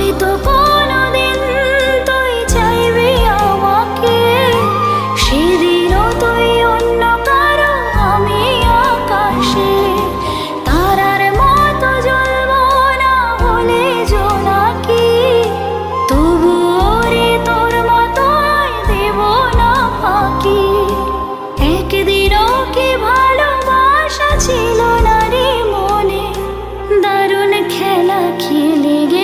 হয়তো কোনোদিন তুই চাইবি আমাকে, সেদিনও তুই অন্য কারো, আমি আকাশে তারার মতো জ্বলবো না হলে জোনাকি। তবুও রে তোর মতোই দেব না ফাঁকি। একদিনও কি ভালোবাসা ছিল না রে মনে, দারুণ খেলা খেলে গে